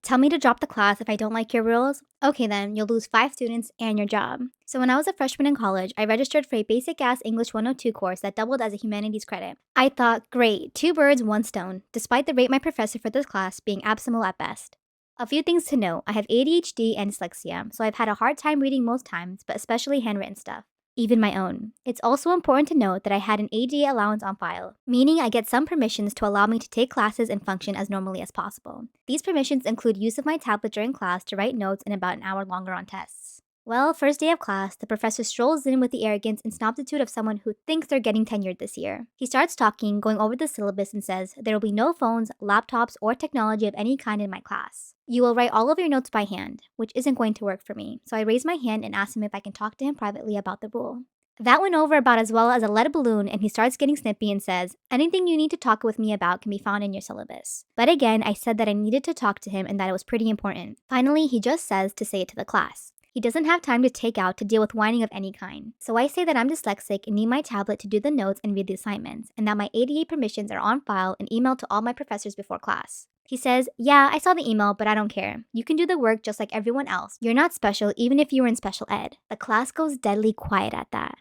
Tell me to drop the class if I don't like your rules? Okay then, you'll lose 5 students and your job. So when I was a freshman in college, I registered for a basic-ass English 102 course that doubled as a humanities credit. I thought, great, 2 birds, 1 stone, despite the rate my professor for this class being abysmal at best. A few things to note: I have ADHD and dyslexia, so I've had a hard time reading most times, but especially handwritten stuff. Even my own. It's also important to note that I had an ADA allowance on file, meaning I get some permissions to allow me to take classes and function as normally as possible. These permissions include use of my tablet during class to write notes and about an hour longer on tests. Well, first day of class, the professor strolls in with the arrogance and snobitude of someone who thinks they're getting tenured this year. He starts talking, going over the syllabus, and says, there will be no phones, laptops, or technology of any kind in my class. You will write all of your notes by hand, which isn't going to work for me, so I raise my hand and ask him if I can talk to him privately about the rule. That went over about as well as a lead balloon, and he starts getting snippy and says, anything you need to talk with me about can be found in your syllabus. But again, I said that I needed to talk to him and that it was pretty important. Finally, he just says to say it to the class. He doesn't have time to take out to deal with whining of any kind. So I say that I'm dyslexic and need my tablet to do the notes and read the assignments, and that my ADA permissions are on file and emailed to all my professors before class. He says, yeah, I saw the email, but I don't care. You can do the work just like everyone else. You're not special even if you were in special ed. The class goes deadly quiet at that.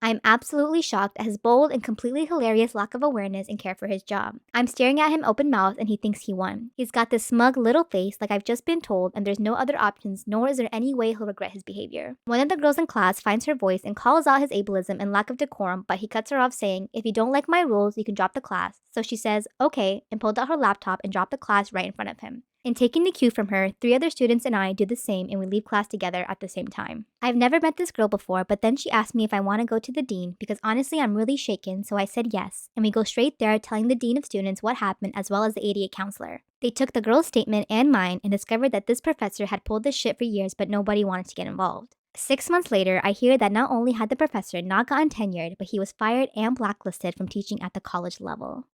I'm absolutely shocked at his bold and completely hilarious lack of awareness and care for his job. I'm staring at him open-mouthed and he thinks he won. He's got this smug little face like I've just been told and there's no other options, nor is there any way he'll regret his behavior. One of the girls in class finds her voice and calls out his ableism and lack of decorum, but he cuts her off saying, if you don't like my rules, you can drop the class. So she says, okay, and pulled out her laptop and dropped the class right in front of him. In taking the cue from her, 3 other students and I do the same and we leave class together at the same time. I've never met this girl before, but then she asked me if I want to go to the dean because honestly I'm really shaken, so I said yes, and we go straight there telling the dean of students what happened as well as the ADA counselor. They took the girl's statement and mine and discovered that this professor had pulled this shit for years but nobody wanted to get involved. 6 months later, I hear that not only had the professor not gotten tenured, but he was fired and blacklisted from teaching at the college level.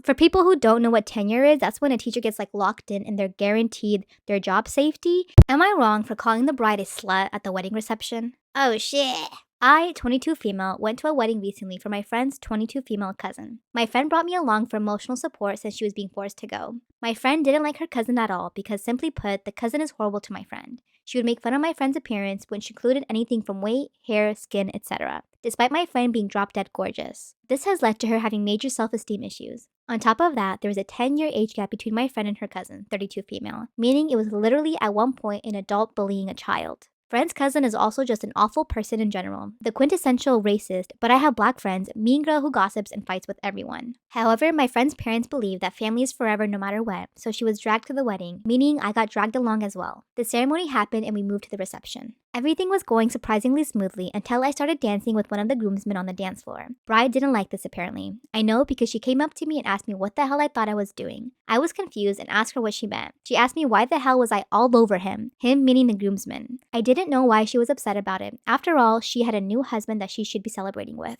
For people who don't know what tenure is, that's when a teacher gets locked in and they're guaranteed their job safety. Am I wrong for calling the bride a slut at the wedding reception? Oh shit. I, 22 female, went to a wedding recently for my friend's 22 female cousin. My friend brought me along for emotional support since she was being forced to go. My friend didn't like her cousin at all because, simply put, the cousin is horrible to my friend. She would make fun of my friend's appearance, which included anything from weight, hair, skin, etc., despite my friend being drop-dead gorgeous. This has led to her having major self-esteem issues. On top of that, there was a 10-year age gap between my friend and her cousin, 32 female, meaning it was literally at one point an adult bullying a child. Friend's cousin is also just an awful person in general, the quintessential racist, but I have black friends, mean girl who gossips and fights with everyone. However, my friend's parents believe that family is forever no matter what, so she was dragged to the wedding, meaning I got dragged along as well. The ceremony happened and we moved to the reception. Everything was going surprisingly smoothly until I started dancing with one of the groomsmen on the dance floor. Bride didn't like this apparently. I know because she came up to me and asked me what the hell I thought I was doing. I was confused and asked her what she meant. She asked me why the hell was I all over him meaning the groomsman. I didn't know why she was upset about it. After all, she had a new husband that she should be celebrating with.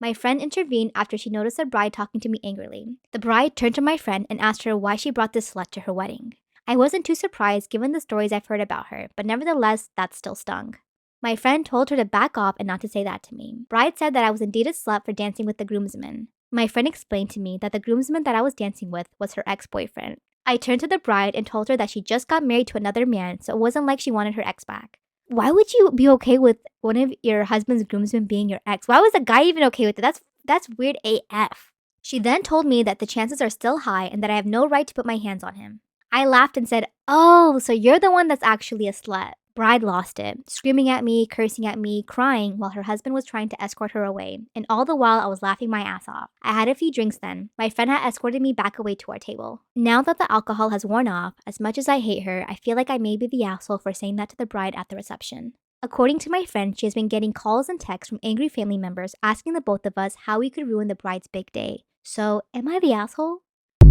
My friend intervened after she noticed the bride talking to me angrily. The bride turned to my friend and asked her why she brought this slut to her wedding. I wasn't too surprised given the stories I've heard about her, but nevertheless, that still stung. My friend told her to back off and not to say that to me. Bride said that I was indeed a slut for dancing with the groomsman. My friend explained to me that the groomsman that I was dancing with was her ex-boyfriend. I turned to the bride and told her that she just got married to another man, so it wasn't like she wanted her ex back. Why would you be okay with one of your husband's groomsmen being your ex? Why was the guy even okay with it? That's weird AF. She then told me that the chances are still high and that I have no right to put my hands on him. I laughed and said, oh, so you're the one that's actually a slut. Bride lost it, screaming at me, cursing at me, crying while her husband was trying to escort her away, and all the while I was laughing my ass off. I had a few drinks then. My friend had escorted me back away to our table. Now that the alcohol has worn off, as much as I hate her, I feel like I may be the asshole for saying that to the bride at the reception. According to my friend, she has been getting calls and texts from angry family members asking the both of us how we could ruin the bride's big day. So, am I the asshole?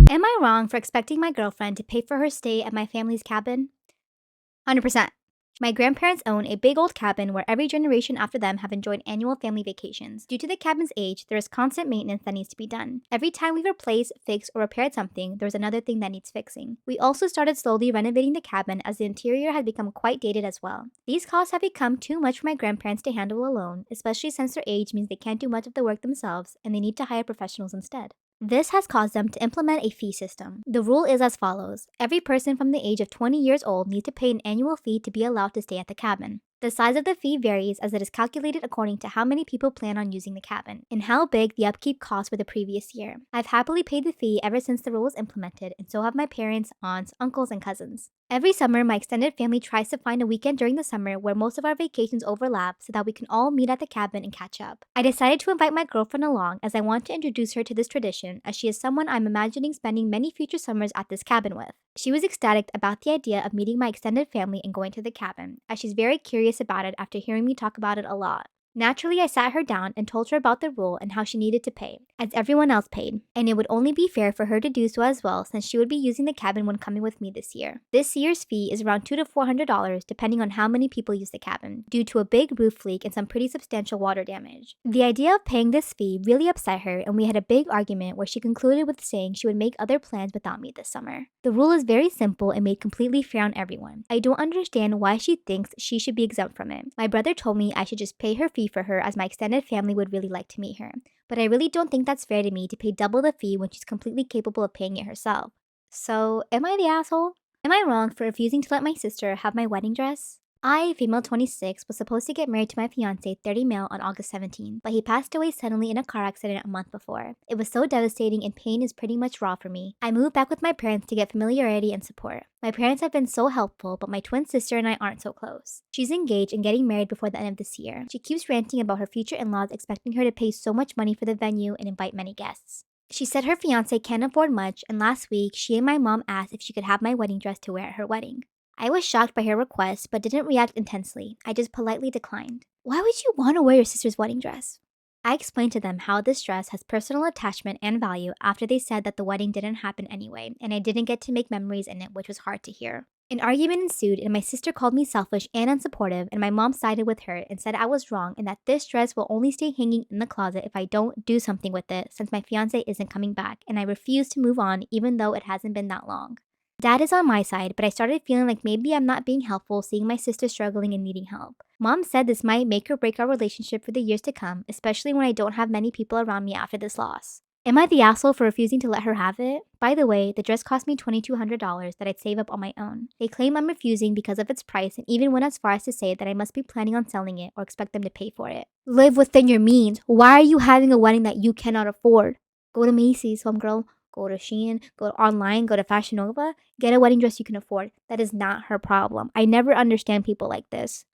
Am I wrong for expecting my girlfriend to pay for her stay at my family's cabin? 100%. My grandparents own a big old cabin where every generation after them have enjoyed annual family vacations. Due to the cabin's age, there is constant maintenance that needs to be done. Every time we replace, fix, or repaired something, there's another thing that needs fixing. We also started slowly renovating the cabin as the interior had become quite dated as well. These costs have become too much for my grandparents to handle alone, especially since their age means they can't do much of the work themselves and they need to hire professionals instead. This has caused them to implement a fee system. The rule is as follows. Every person from the age of 20 years old needs to pay an annual fee to be allowed to stay at the cabin. The size of the fee varies as it is calculated according to how many people plan on using the cabin and how big the upkeep costs for the previous year. I've happily paid the fee ever since the rule was implemented, and so have my parents, aunts, uncles, and cousins. Every summer, my extended family tries to find a weekend during the summer where most of our vacations overlap so that we can all meet at the cabin and catch up. I decided to invite my girlfriend along as I want to introduce her to this tradition, as she is someone I'm imagining spending many future summers at this cabin with. She was ecstatic about the idea of meeting my extended family and going to the cabin, as she's very curious about it after hearing me talk about it a lot. Naturally, I sat her down and told her about the rule and how she needed to pay, as everyone else paid, and it would only be fair for her to do so as well since she would be using the cabin when coming with me this year. This year's fee is around $200 to $400 depending on how many people use the cabin, due to a big roof leak and some pretty substantial water damage. The idea of paying this fee really upset her, and we had a big argument where she concluded with saying she would make other plans without me this summer. The rule is very simple and made completely fair on everyone. I don't understand why she thinks she should be exempt from it. My brother told me I should just pay her fee for her as my extended family would really like to meet her, but I really don't think that's fair to me to pay double the fee when she's completely capable of paying it herself. So, am I the asshole? Am I wrong for refusing to let my sister have my wedding dress? I, female 26, was supposed to get married to my fiancé, 𝗃𝗚𝗀𝗃𝗀𝗀 on August 17, but he passed away suddenly in a car accident a month before. It was so devastating and pain is pretty much raw for me. I moved back with my parents to get familiarity and support. My parents have been so helpful, but my twin sister and I aren't so close. She's engaged and getting married before the end of this year. She keeps ranting about her future in-laws expecting her to pay so much money for the venue and invite many guests. She said her fiancé can't afford much, and last week, she and my mom asked if she could have my wedding dress to wear at her wedding. I was shocked by her request, but didn't react intensely. I just politely declined. Why would you want to wear your sister's wedding dress? I explained to them how this dress has personal attachment and value after they said that the wedding didn't happen anyway, and I didn't get to make memories in it, which was hard to hear. An argument ensued, and my sister called me selfish and unsupportive, and my mom sided with her and said I was wrong and that this dress will only stay hanging in the closet if I don't do something with it since my fiancé isn't coming back, and I refuse to move on even though it hasn't been that long. Dad is on my side, but I started feeling like maybe I'm not being helpful seeing my sister struggling and needing help. Mom said this might make or break our relationship for the years to come, especially when I don't have many people around me after this loss. Am I the asshole for refusing to let her have it? By the way, the dress cost me $2,200 that I'd save up on my own. They claim I'm refusing because of its price and even went as far as to say that I must be planning on selling it or expect them to pay for it. Live within your means. Why are you having a wedding that you cannot afford? Go to Macy's, homegirl. Go to Shein, go online, go to Fashion Nova, get a wedding dress you can afford. That is not her problem. I never understand people like this.